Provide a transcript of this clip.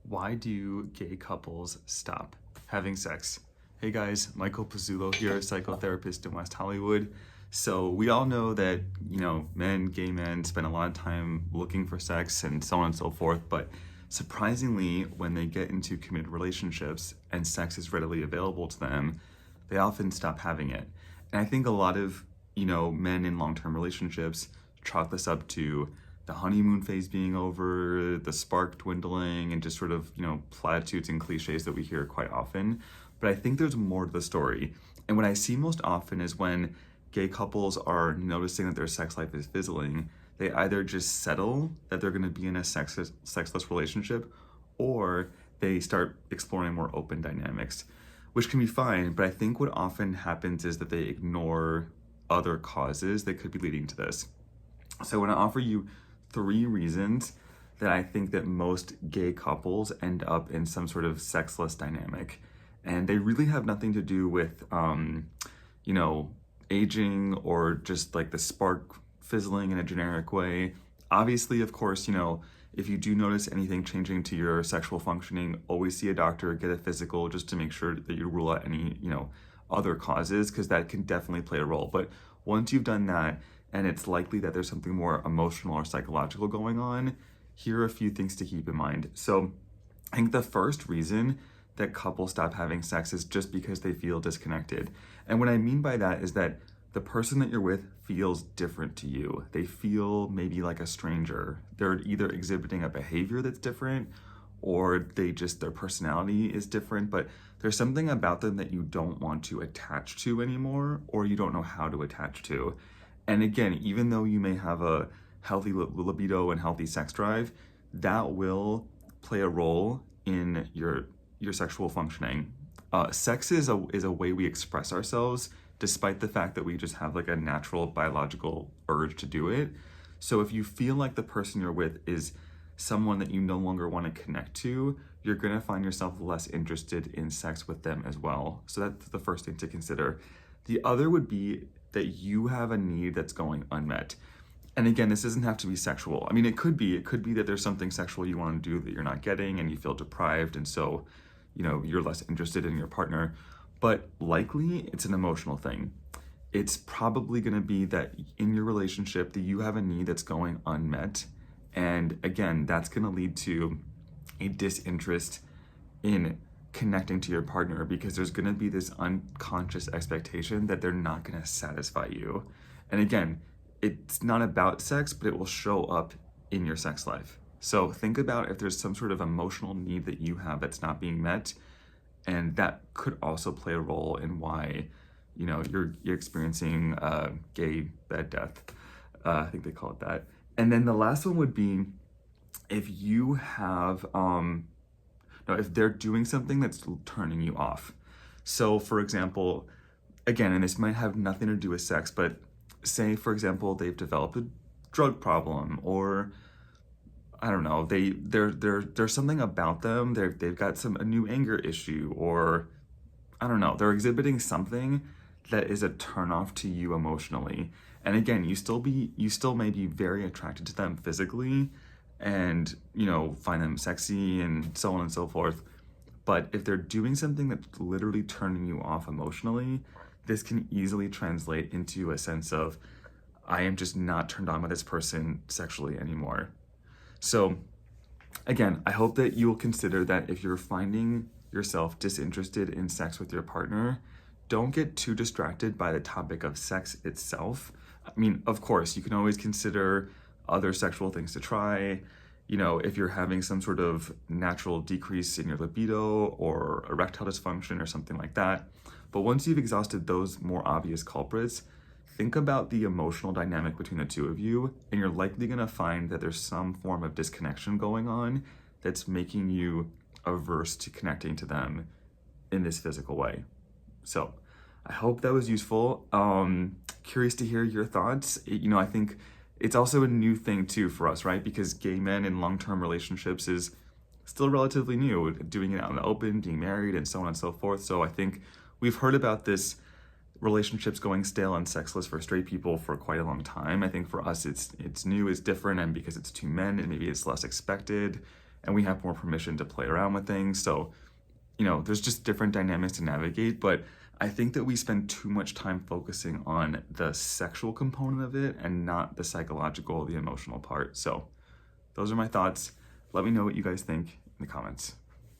Why do gay couples stop having sex? Hey guys, Michael Pizzulo here, psychotherapist in West Hollywood. So we all know that, gay men spend a lot of time looking for sex and so on and so forth, but surprisingly, when they get into committed relationships and sex is readily available to them, they often stop having it. And I think a lot of, men in long-term relationships chalk this up to the honeymoon phase being over, the spark dwindling, and just sort of, platitudes and cliches that we hear quite often. But I think there's more to the story. And what I see most often is when gay couples are noticing that their sex life is fizzling, they either just settle that they're going to be in a sexless relationship, or they start exploring more open dynamics, which can be fine. But I think what often happens is that they ignore other causes that could be leading to this. So I want to offer you 3 reasons that I think that most gay couples end up in some sort of sexless dynamic. And they really have nothing to do with, aging or just like the spark fizzling in a generic way. Obviously, of course, if you do notice anything changing to your sexual functioning, always see a doctor, get a physical just to make sure that you rule out any, other causes, because that can definitely play a role. But once you've done that, and it's likely that there's something more emotional or psychological going on, here are a few things to keep in mind. So I think the first reason that couples stop having sex is just because they feel disconnected. And what I mean by that is that the person that you're with feels different to you. They feel maybe like a stranger. They're either exhibiting a behavior that's different, or their personality is different, but there's something about them that you don't want to attach to anymore, or you don't know how to attach to. And again, even though you may have a healthy libido and healthy sex drive, that will play a role in your sexual functioning. Sex is a way we express ourselves, despite the fact that we just have like a natural biological urge to do it. So if you feel like the person you're with is someone that you no longer want to connect to, you're going to find yourself less interested in sex with them as well. So that's the first thing to consider. The other would be that you have a need that's going unmet. And again, this doesn't have to be sexual. I mean, it could be that there's something sexual you want to do that you're not getting and you feel deprived, and so, you're less interested in your partner. But likely it's an emotional thing. It's probably going to be that in your relationship that you have a need that's going unmet. And again, that's going to lead to a disinterest in connecting to your partner, because there's going to be this unconscious expectation that they're not going to satisfy you. And again, it's not about sex, but it will show up in your sex life. So think about if there's some sort of emotional need that you have that's not being met, and that could also play a role in why, you're experiencing gay bed death. I think they call it that. And then the last one would be if you have, if they're doing something that's turning you off. So for example, again, and this might have nothing to do with sex, but say, for example, they've developed a drug problem, or I don't know, there's something about them, they've got a new anger issue, or I don't know, they're exhibiting something that is a turnoff to you emotionally. And again, you still may be very attracted to them physically and, find them sexy and so on and so forth. But if they're doing something that's literally turning you off emotionally, this can easily translate into a sense of, I am just not turned on by this person sexually anymore. So again, I hope that you will consider that if you're finding yourself disinterested in sex with your partner, don't get too distracted by the topic of sex itself. I mean, of course, you can always consider other sexual things to try. If you're having some sort of natural decrease in your libido or erectile dysfunction or something like that. But once you've exhausted those more obvious culprits, think about the emotional dynamic between the two of you, and you're likely going to find that there's some form of disconnection going on that's making you averse to connecting to them in this physical way. So I hope that was useful. Curious to hear your thoughts. I think it's also a new thing too for us, right? Because gay men in long-term relationships is still relatively new, doing it out in the open, being married, and so on and so forth. So I think we've heard about this relationships going stale and sexless for straight people for quite a long time. I think for us, it's new, it's different, and because it's 2 men, and maybe it's less expected. and we have more permission to play around with things. So, you know, there's just different dynamics to navigate, but I think that we spend too much time focusing on the sexual component of it and not the psychological, the emotional part. So those are my thoughts. Let me know what you guys think in the comments.